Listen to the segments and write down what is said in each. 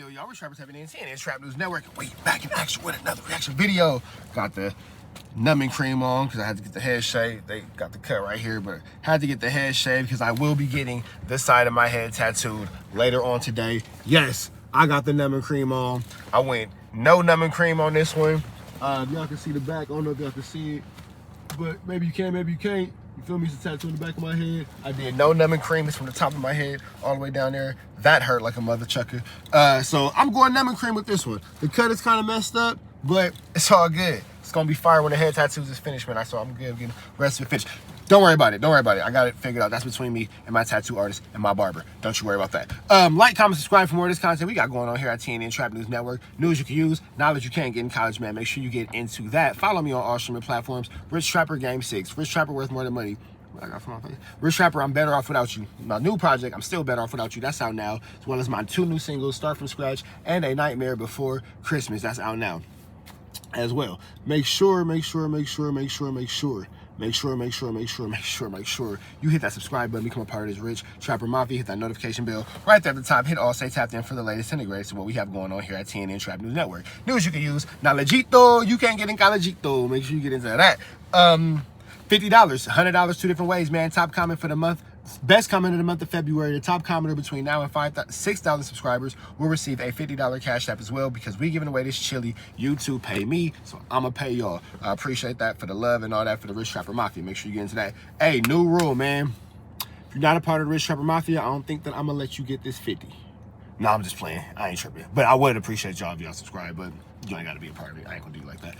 deal, y'all? We're Trappers having CNN Trap News Network. Wait, back in action with another reaction video. Got the numbing cream on because I had to get the head shaved. They got the cut right here, but had to get the head shaved because I will be getting this side of my head tattooed later on today. Yes, I got the numbing cream on. I went no numbing cream on this one. Y'all can see the back. I don't know if y'all can see it, but maybe you can, maybe you can't. You feel me? It's a tattoo in the back of my head. I did no numbing cream. It's from the top of my head all the way down there. That hurt like a mother chucker. So I'm going numbing cream with this one. The cut is kind of messed up, but it's all good. It's gonna be fire when the head tattoos is finished, man. So I'm good getting the rest of it finished. Don't worry about it. Don't worry about it. I got it figured out. That's between me and my tattoo artist and my barber. Don't you worry about that. Like, comment, subscribe for more of this content we got going on here at TNN Trap News Network. News you can use, knowledge you can't get in college, man. Make sure you get into that. Follow me on all streaming platforms. Rich Trapper Game 6. Rich Trapper worth more than money. I got from my face. Rich Trapper, I'm better off without you. My new project, I'm still better off without you. That's out now, as well as my 2 new singles, Start From Scratch and A Nightmare Before Christmas. That's out now as well. Make sure you hit that subscribe button, become a part of this Rich Trapper Mafia. Hit that notification bell right there at the top. Hit all, stay tapped in for the latest and the greatest of what we have going on here at TNN Trap News Network. News you can use, knowledgeito, you can't get in collegeito. Make sure you get into that. $50, $100, 2 different ways, man. Top comment for the month. Best comment of the month of February. The top commenter between now and 6,000 subscribers will receive a $50 cash app as well, because we giving away this chili. YouTube pay me, so I'ma pay y'all. I appreciate that for the love and all that for the Rich Trapper Mafia. Make sure you get into that. Hey, new rule, man. If you're not a part of the Rich Trapper Mafia, I don't think that I'm gonna let you get this 50. No, I'm just playing. I ain't tripping. But I would appreciate y'all if y'all subscribe, but you ain't gotta be a part of it. I ain't gonna do you like that.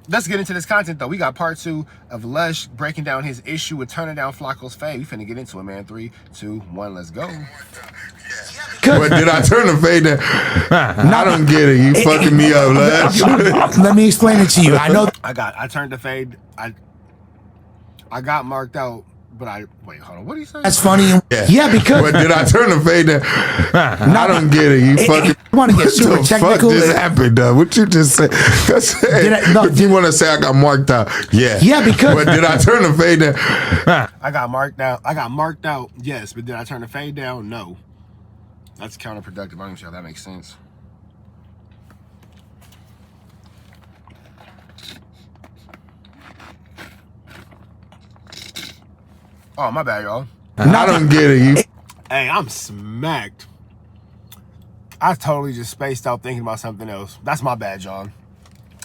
Let's get into this content though. We got part 2 of Lush breaking down his issue with turning down Flakko's fade. We finna get into it, man. 3, 2, 1, let's go. But did I turn the fade down? I don't get it. You fucking me up, Lush. Let me explain it to you. I know. I turned the fade. I got marked out. But wait, hold on. What did he say? That's funny. Yeah, because. But did I turn the fade down? I don't get it. You fucking. I want to get super technical. What just happened, though? What you just said? If you want to say I got marked out, yeah. Yeah, because. But did I turn the fade down? I got marked out. I got marked out. Yes, but did I turn the fade down? No. That's counterproductive. I don't even see how that makes sense. Oh, my bad, y'all. I don't get it. You. Hey, I'm smacked. I totally just spaced out thinking about something else. That's my bad, y'all.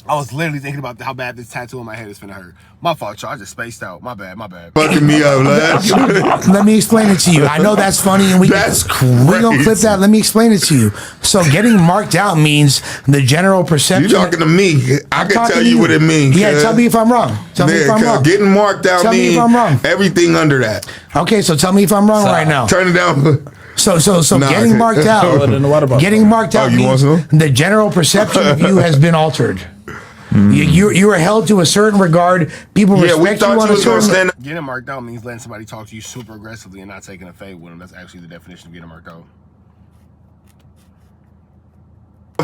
I was literally thinking about how bad this tattoo on my head is finna hurt. My fault, y'all. I just spaced out. My bad, my bad. Fucking me up, Lush. Let me explain it to you. I know that's funny, and we gonna clip that. Let me explain it to you. So getting marked out means the general perception. You talking to me? I can tell you what it means. Yeah, tell me if I'm wrong. Tell me if I'm wrong. Getting marked out means everything under that. Okay, so tell me if I'm wrong right now. Turn it down. So getting marked out. Getting marked out means the general perception of you has been altered. You are held to a certain regard. People respect you on a certain. Getting marked out means letting somebody talk to you super aggressively and not taking a fade with them. That's actually the definition of getting marked out.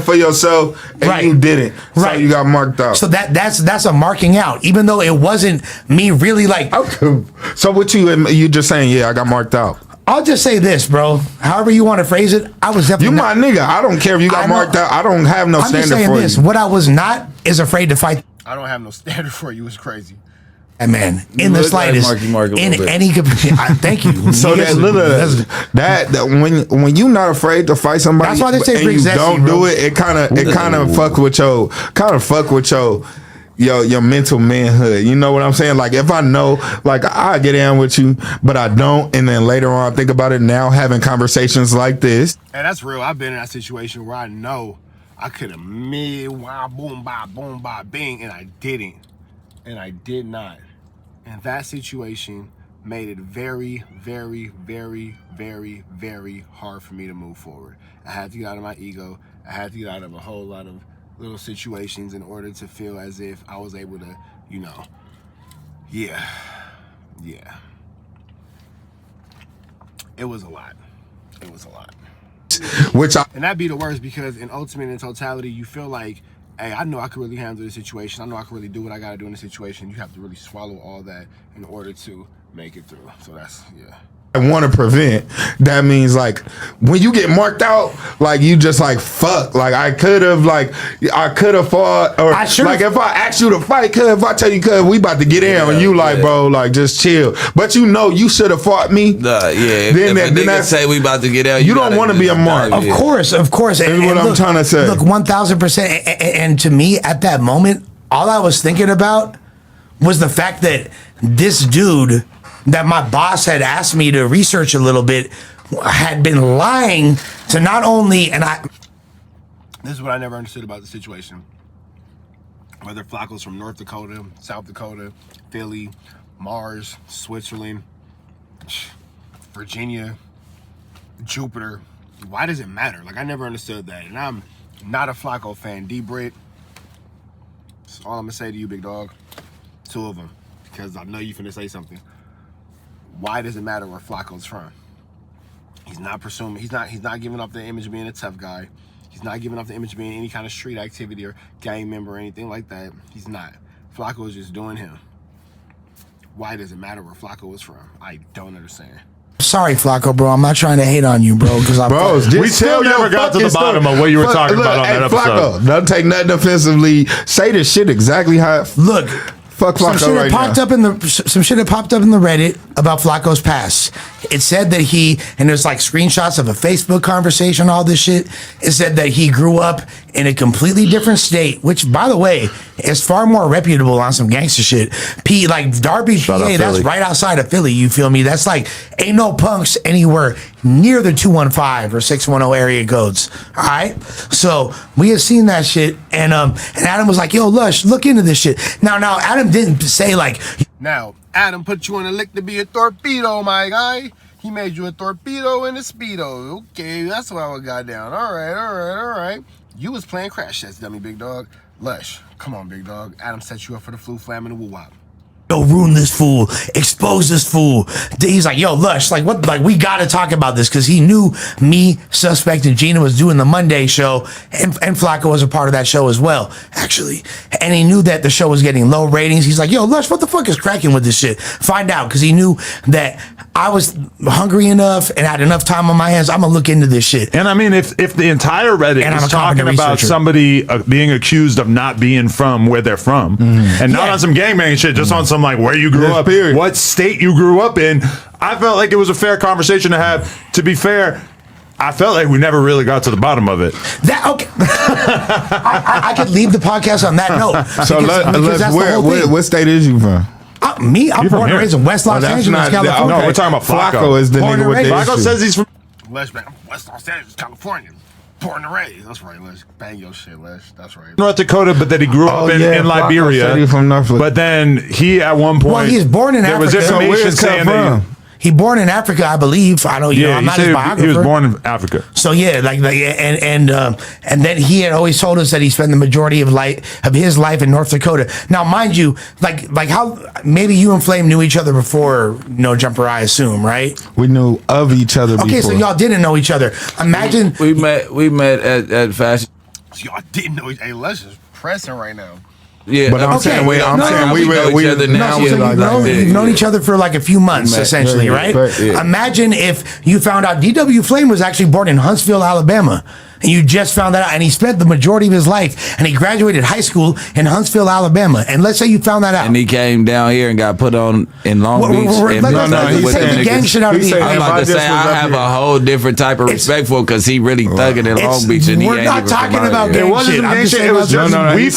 For yourself, and you didn't. So you got marked out. So that's a marking out, even though it wasn't me really like. Okay. So what you just saying? Yeah, I got marked out. I'll just say this, bro. However you want to phrase it, I was definitely. You my nigga. I don't care if you got marked out. I don't have no standard for you. I'm just saying this. What I was not is afraid to fight. I don't have no standard for you. It's crazy. And man, in the slightest, in any. Thank you. So that when you not afraid to fight somebody, that's why they say and you don't do it. It kind of fuck with your mental manhood. You know what I'm saying? Like if I know, like I get in with you, but I don't, and then later on I think about it now, having conversations like this. And that's real. I've been in that situation where I know I could have made boom ba bing, and I didn't, and I did not. And that situation made it very, very, very, very, very hard for me to move forward. I had to get out of my ego. I had to get out of a whole lot of little situations in order to feel as if I was able to, you know, yeah. It was a lot. It was a lot. And that'd be the worst, because in ultimate and totality, you feel like, hey, I know I can really handle the situation. I know I can really do what I got to do in the situation. You have to really swallow all that in order to make it through. So that's, yeah. I want to prevent. That means like when you get marked out, like you just like fuck. Like I could have fought, or like if I asked you to fight, cuz if I tell you, cuz we about to get in, and you like, bro, like just chill. But you know you should have fought me. Then that say we about to get out, you don't want to be a mark. Of course. That's what I'm trying to say. Look, 1,000%. And to me, at that moment, all I was thinking about was the fact that this dude that my boss had asked me to research a little bit had been lying to not only, and I... This is what I never understood about the situation. Whether Flakko's from North Dakota, South Dakota, Philly, Mars, Switzerland, Virginia, Jupiter, why does it matter? Like, I never understood that. And I'm not a Flakko fan. D-Brit, that's all I'm going to say to you, big dog. 2 of them, because I know you finna say something. Why does it matter where Flakko's from? He's not pursuing, he's not giving up the image of being a tough guy. He's not giving up the image of being any kind of street activity or gang member or anything like that. He's not. Flakko is just doing him. Why does it matter where Flakko is from? I don't understand. Sorry, Flakko, bro. I'm not trying to hate on you, bro. Because we still never got to the bottom of what you were talking about on that episode. Flakko, don't take nothing offensively. Say the shit exactly how. Look. Fuck Flakko some shit right popped now. Up in the some shit had popped up in the Reddit about Flakko's past. It said that and there's like screenshots of a Facebook conversation, all this shit. It said that he grew up in a completely different state, which, by the way, is far more reputable on some gangster shit. Like Darby, PA, that's right outside of Philly. You feel me? That's like ain't no punks anywhere near the 215 or 610 area codes. All right, so we had seen that shit, and Adam was like, "Yo, Lush, look into this shit." Now, Adam didn't say like. Now, Adam put you on a lick to be a torpedo, my guy. He made you a torpedo and a speedo. Okay, that's what I got down. All right. You was playing crash tests, dummy, big dog. Lush, come on, big dog. Adam set you up for the flu, flam, and the woo-wop. Yo, ruin this fool, expose this fool. He's like, yo, Lush, like what? Like we gotta talk about this because he knew me, Suspect, and Gina was doing the Monday show, and Flakko was a part of that show as well, actually. And he knew that the show was getting low ratings. He's like, yo, Lush, what the fuck is cracking with this shit? Find out, because he knew that I was hungry enough and had enough time on my hands. I'm gonna look into this shit. And I mean, if the entire Reddit is talking about somebody being accused of not being from where they're from, and not on some gangbang shit, just on some like where you grew up, what state you grew up in, I felt like it was a fair conversation to have. To be fair, I felt like we never really got to the bottom of it. I could leave the podcast on that note. So what state is you from? I'm born and raised in West Los Angeles, California. No, we're talking about Flakko. Flakko is the nigga with the Flakko says he's from West Los Angeles, California. Born and raised. That's right, Lush. Bang your shit, Lush. That's right. North Dakota, but then he grew up in Liberia. But then he, at one point, well, he's born in Africa. There was information saying that he born in Africa, I believe. I don't, I'm not his biographer. He was born in Africa. So yeah, and then he had always told us that he spent the majority of his life in North Dakota. Now, mind you, like how maybe you and Flame knew each other before No Jumper, I assume, right? We knew of each other before. Okay, so y'all didn't know each other. Imagine we met at fashion. So y'all didn't know. Hey, Lush is pressing right now. Yeah, but I'm saying we know each other now. You've known each other for like a few months, essentially, right? Yeah. Imagine if you found out DW Flame was actually born in Huntsville, Alabama. And you just found that out, and he spent the majority of his life, and he graduated high school in Huntsville, Alabama. And let's say you found that out, and he came down here and got put on in Long Beach. He's saying gang shit out of me. I'm about to say I have a whole different type of respect for because he really thugging in Long Beach, and we're not talking about gang shit. It was just we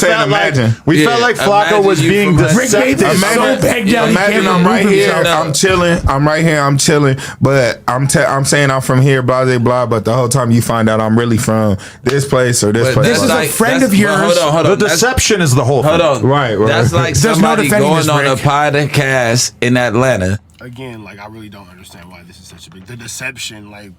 felt like Flakko was being deceptive. Imagine I'm right here, I'm chilling. I'm right here, I'm chilling. But I'm saying I'm from here, blah blah blah. But the whole time you find out I'm really from this place or this place. This is a friend of yours. Hold on. The deception is the whole thing. Hold on. Right. That's like somebody going on a podcast in Atlanta. Again, like I really don't understand why this is such a big the deception. Like,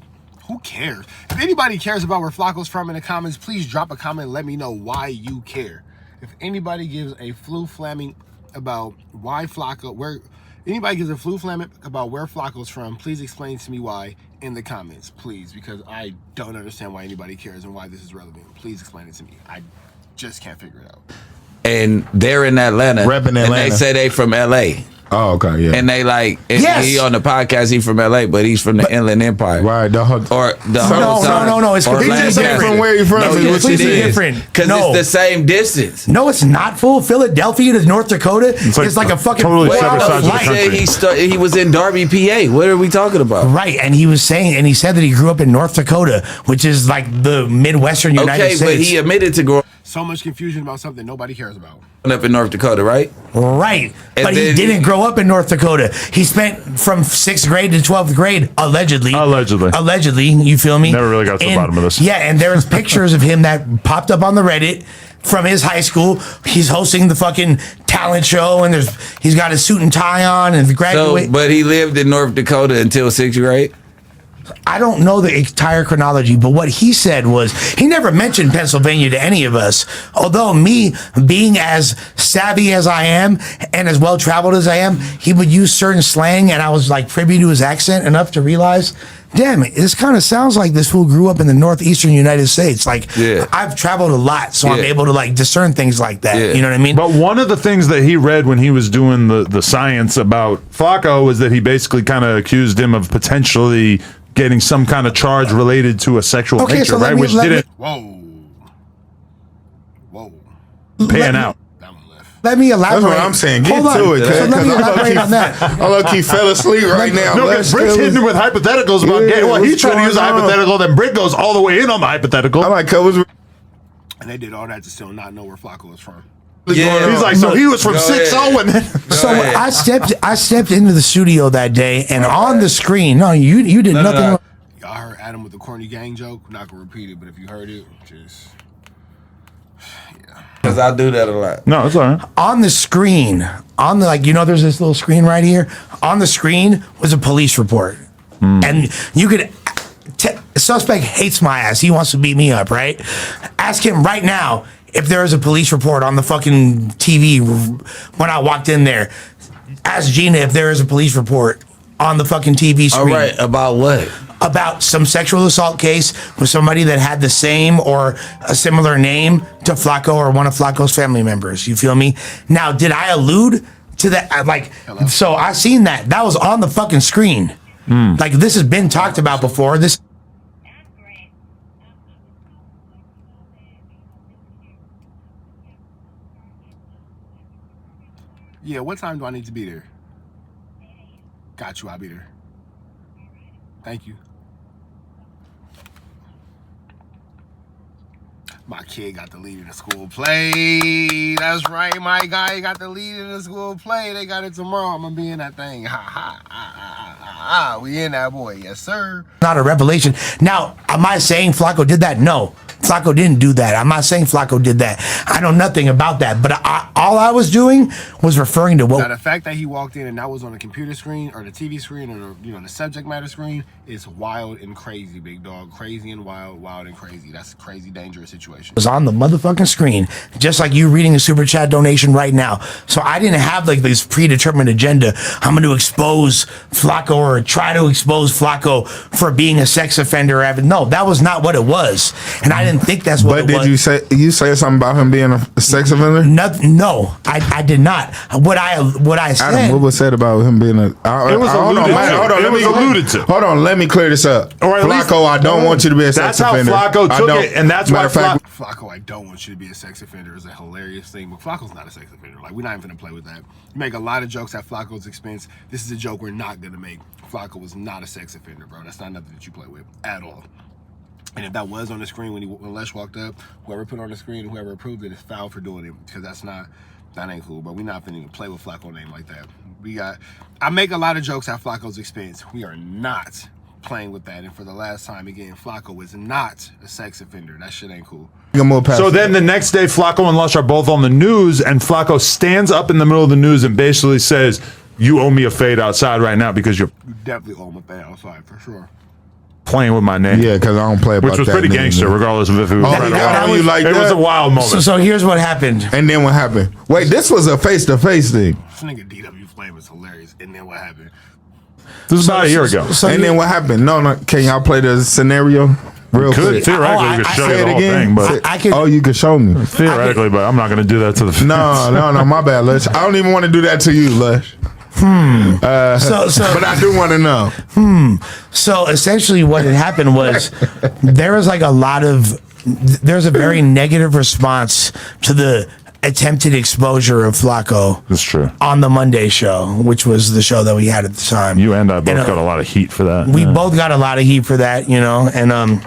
who cares? If anybody cares about where Flakko's from in the comments, please drop a comment and let me know why you care. If anybody gives a flamming about why Flakko, anybody gives a flamming about where Flakko's from, please explain to me why in the comments, please, because I don't understand why anybody cares and why this is relevant. Please explain it to me. I just can't figure it out. and they're in Atlanta. Repping And Atlanta. they say they from LA. Oh, okay, yeah. And they like, and Yes. he on the podcast, he from LA, but he's from the Inland Empire. Right. No. It's completely just from where you from. No, is yes, what you it completely said. different. Because No. it's the same distance. No, it's not full. Philadelphia to North Dakota is like a fucking totally 4-hour separate sides of the flight. country. He was in Darby, PA. What are we talking about? Right, and he was saying, and he said that he grew up in North Dakota, which is like the Midwestern United Okay, States. but he admitted to growing So much confusion about something nobody cares about. up in North Dakota, right? Right, And but he then- didn't grow up in North Dakota. He spent from 6th grade to 12th grade, allegedly. Allegedly, you feel me? Never really got to the bottom of this. Yeah, and there's pictures of him that popped up on the Reddit from his high school. He's hosting the fucking talent show, and he's got his suit and tie on, and So, graduate. but he lived in North Dakota until 6th grade. I don't know the entire chronology, but what he said was he never mentioned Pennsylvania to any of us. Although me being as savvy as I am and as well traveled as I am, he would use certain slang, and I was like privy to his accent enough to realize, damn it, this kind of sounds like this fool grew up in the northeastern United States. Like, Yeah. I've traveled a lot, so I'm Yeah. able to like discern things like that. Yeah. You know what I mean? But one of the things that he read when he was doing the science about Flakko was that he basically kind of accused him of potentially getting some kind of charge related to a sexual Okay, nature, so let right? me- Which let me- didn't pan out. That one left. Let me elaborate. That's what I'm saying. Get Hold on. to it, So cuz. let me elaborate on that. I low-key fell asleep right now. No, because Brick's hitting him with hypotheticals about Yeah, gay. Well, he what's tried to use a going on? hypothetical, then Brick goes all the way in on the hypothetical. I'm like, cuz, what's And they did all that to still not know where Flakko was from. Yeah. going on? He's like, so he was from Go 6-0 and then. So ahead. I stepped into the studio that day, and on the screen, no, you did nothing. no. Y'all heard Adam with the corny gang joke? I'm not gonna repeat it, but if you heard it, just Because I do that a lot. No, it's all right. On the screen, on the there's this little screen right here. On the screen was a police report, and you could. Suspect hates my ass. He wants to beat me up, right? Ask him right now if there is a police report on the fucking TV when I walked in there. Ask Gina if there is a police report on the fucking TV All screen. right, about what? About some sexual assault case with somebody that had the same or a similar name to Flakko or one of Flakko's family members. You feel me? Now, did I allude to that? So I seen that. That was on the fucking screen. Like, this has been talked about before. This. yeah. What time do I need to be there? Got you. I'll be there. Thank you. My kid got the lead in the school play. That's right, my guy got the lead in the school play. They got it tomorrow. I'm gonna be in that thing. Ha ha ha ha ha ha. We in that boy, yes sir. Not a revelation. Now, am I saying Flakko did that? No. Flakko didn't do that. I'm not saying Flakko did that. I know nothing about that. But all I was doing was referring to Now what. the fact that he walked in and that was on the computer screen or the TV screen or the subject matter screen is wild and crazy, big dog. Crazy and wild, wild and crazy. That's a crazy, dangerous situation. Was on the motherfucking screen, just like you reading a super chat donation right now. So I didn't have like this predetermined agenda. I'm going to expose Flakko or try to expose Flakko for being a sex offender. No, that was not what it was, and I didn't think that's what. But it was. did you say something about him being a sex offender? No, I did not. What I said. Adam, what was said about him being a? It was alluded to. Hold on, let me clear this up. Or at least- Flakko, I don't want you to be a sex offender. That's how Flakko I took don't. it, and that's Matter why of fact, Flakko, I don't want you to be a sex offender is a hilarious thing, but Flacco's not a sex offender. Like, we're not even gonna play with that. You make a lot of jokes at Flacco's expense. This is a joke we're not gonna make. Flakko was not a sex offender, bro. That's not nothing that you play with at all. And if that was on the screen when Lush walked up, whoever put it on the screen, whoever approved it is foul for doing it because that ain't cool. But we're not finna even play with Flakko's name like that. I make a lot of jokes at Flacco's expense. We are not playing with that. And for the last time again, Flakko is not a sex offender. That shit ain't cool. So then the next day, Flakko and Lush are both on the news, and Flakko stands up in the middle of the news and basically says, "You owe me a fade outside right now because you're You definitely owe him a fade outside for sure." playing with my name." yeah, because I don't play about Which was that pretty name, gangster, man. regardless of if it was right or that wrong. was- you like It was that? a wild moment. So here's what happened. And then what happened? Wait, this was a face-to-face thing. This nigga DW Flame is hilarious. And then what happened? This was about a year ago. So And then what happened? No, can y'all play the scenario? Real quick. Theoretically, we could show you the whole thing, but I can. Oh, you can show me. theoretically, but I'm not going to do that to the fans. No, my bad, Lush. I don't even want to do that to you, Lush. But I do want to know. So essentially, what had happened was there was like there's a very negative response to the attempted exposure of Flakko. That's true. On the Monday show, which was the show that we had at the time. You and I both got a lot of heat for that. We both got a lot of heat for that, and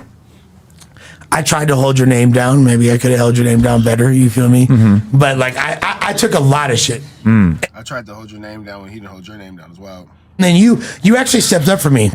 I tried to hold your name down. Maybe I could have held your name down better. You feel me? Mm-hmm. But like I took a lot of shit. I tried to hold your name down when he didn't hold your name down as well. And then you actually stepped up for me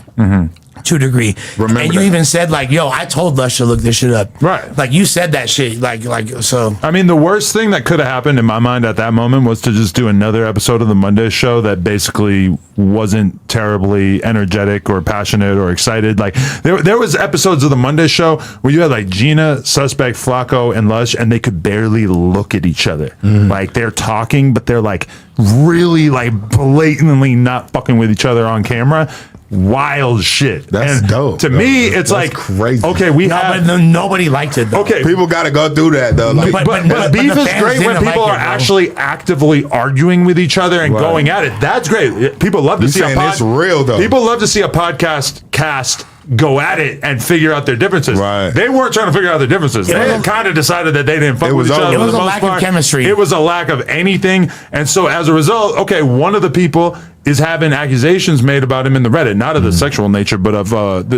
to a degree. Remember and you that. even said like, "Yo, I told Lush to look this shit up." Right. Like you said that shit. Like so. I mean, the worst thing that could have happened in my mind at that moment was to just do another episode of the Monday show that basically wasn't terribly energetic or passionate or excited. Like there was episodes of the Monday show where you had like Gina, Suspect, Flakko, and Lush, and they could barely look at each other. Like they're talking, but they're like really like blatantly not fucking with each other on camera. Wild shit. That's dope. To me, it's That's like crazy. Okay, But nobody liked it. Though. Okay, People got to go through that though. Like, but beef the is fans great when didn't people like are it, bro. actually actively arguing with each other and Right. going at it. That's great. People love to see saying it's real, though. People love to see a podcast cast go at it and figure out their differences. Right. They weren't trying to figure out their differences. They had kind of decided that they didn't fuck It with was each other. over. It for was the a most lack of part. chemistry. It was a lack of anything. And so as a result, okay, one of the people is having accusations made about him in the Reddit, not of the sexual nature, but of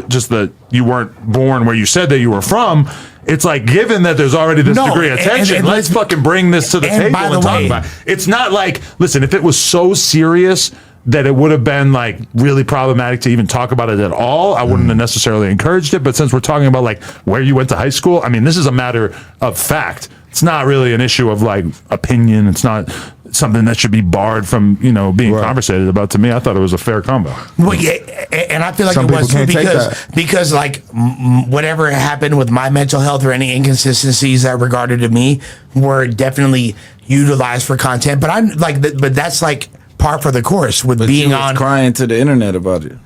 just that you weren't born where you said that you were from. It's like, given that there's already this degree of tension, and let's fucking bring this to the and table by the and talk way- about it. It's not like, listen, if it was so serious that it would have been like really problematic to even talk about it at all, I wouldn't have necessarily encouraged it. But since we're talking about like where you went to high school, I mean, this is a matter of fact. It's not really an issue of like opinion. It's not something that should be barred from, being conversated about. To me, I thought it was a fair combo. Well, yeah, and I feel like Some it was people too can't take because like whatever happened with my mental health or any inconsistencies that regarded to me were definitely utilized for content. But I'm like, but that's like par for the course with being you was on. crying to the internet about it.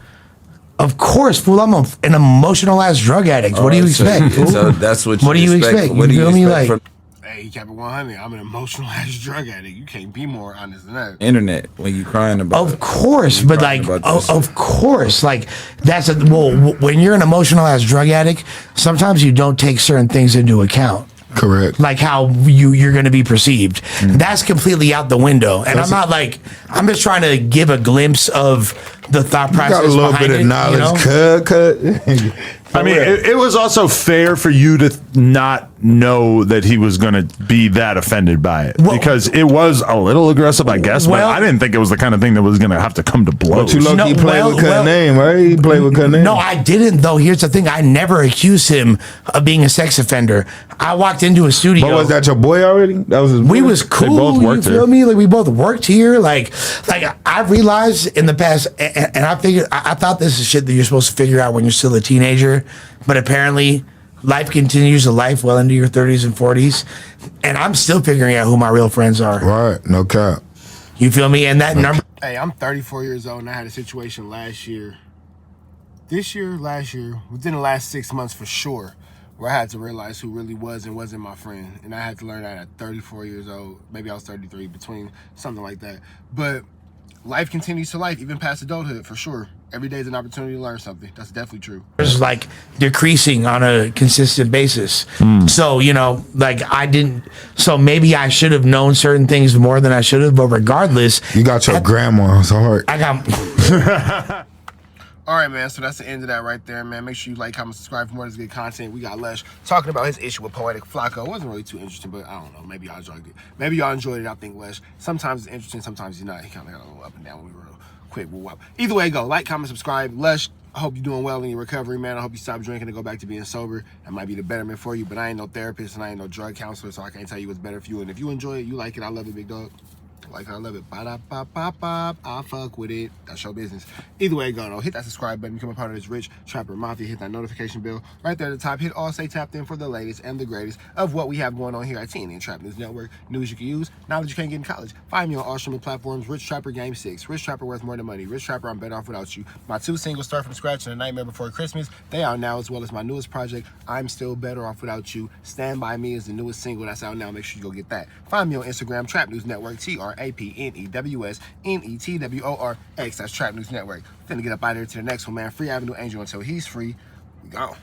Of course, fool. I'm an emotional ass drug addict. What do you expect? fool? So that's what you What do you expect? What do You you feel me? expect Like- from Hey, he kept it 100. I'm an emotional ass drug addict. You can't be more honest than that. internet when you crying about Of it? course, You but crying like, about this of course, like that's when you're an emotional ass drug addict, sometimes you don't take certain things into account. correct. Like how you're going to be perceived. That's completely out the window. And I'm not like, I'm just trying to give a glimpse of the thought process. Got a little behind bit of it, knowledge. Cut. I mean, it was also fair for you to not know that he was going to be that offended by it, because it was a little aggressive, I guess. Well- but I didn't think it was the kind of thing that was going to have to come to blows. But you low-key No, played with Cut name, right? He played with Cut name. No, I didn't though. Here's the thing. I never accused him of being a sex offender. I walked into a studio. But was that your boy already? That was his boy? We was cool. both worked you feel here. me? Like we both worked here. Like I realized in the past, and I figured I thought this is shit that you're supposed to figure out when you're still a teenager, but apparently life continues to life well into your 30s and 40s, and I'm still figuring out who my real friends are. Right, no cap. You feel me? And that number. Hey, I'm 34 years old and I had a situation last year, last year, within the last 6 months for sure, where I had to realize who really was and wasn't my friend. And I had to learn that at 34 years old. Maybe I was 33, between something like that. But life continues to life, even past adulthood, for sure. Every day is an opportunity to learn something. That's definitely true. Is like decreasing on a consistent basis. So, like I didn't, so maybe I should have known certain things more than I should have, but regardless, You got your grandma's heart. I got. All right, man, so that's the end of that right there, man. Make sure you like, comment, subscribe for more of this good content. We got Lush talking about his issue with Poetic Flakko. It wasn't really too interesting, but I don't know. Maybe y'all enjoyed it. Maybe y'all enjoyed it. I think Lush. Sometimes it's interesting, sometimes it's not. He kind of got a little up and down when we were real quick. Either way, go. Like, comment, subscribe. Lush, I hope you're doing well in your recovery, man. I hope you stop drinking and go back to being sober. That might be the betterment for you, but I ain't no therapist and I ain't no drug counselor, so I can't tell you what's better for you. And if you enjoy it, you like it, I love it, big dog. Like, I love it. Ba-da-ba-ba-ba. I fuck with it. That's your business. Either way, go on. Hit that subscribe button. Become a part of this rich trapper mafia. Hit that notification bell right there at the top. Hit all. Stay tapped in for the latest and the greatest of what we have going on here at TNN Trap News Network. News you can use, knowledge you can't get in college. Find me on all streaming platforms. Rich Trapper Game 6. Rich Trapper Worth More Than Money. Rich Trapper I'm Better Off Without You. My 2 singles, Start From Scratch and A Nightmare Before Christmas. They are now, as well as my newest project, I'm Still Better Off Without You. Stand By Me is the newest single that's out now. Make sure you go get that. Find me on Instagram, Trap News Network. TRAPNEWSNETWORX. That's Trap News Network. Finna get up out of here to the next one, man. Free Avenue Angel until he's free. We gone.